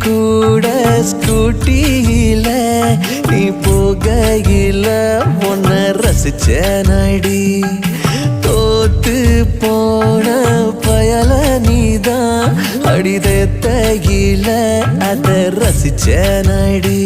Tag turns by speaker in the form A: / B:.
A: கூட ஸ்கூட்டியில நீ போகையில உன்னை ரசிச்சேனடி. தோத்து போன பயல நீதான் அடிதத்தையில அத ரசிச்சேனடி.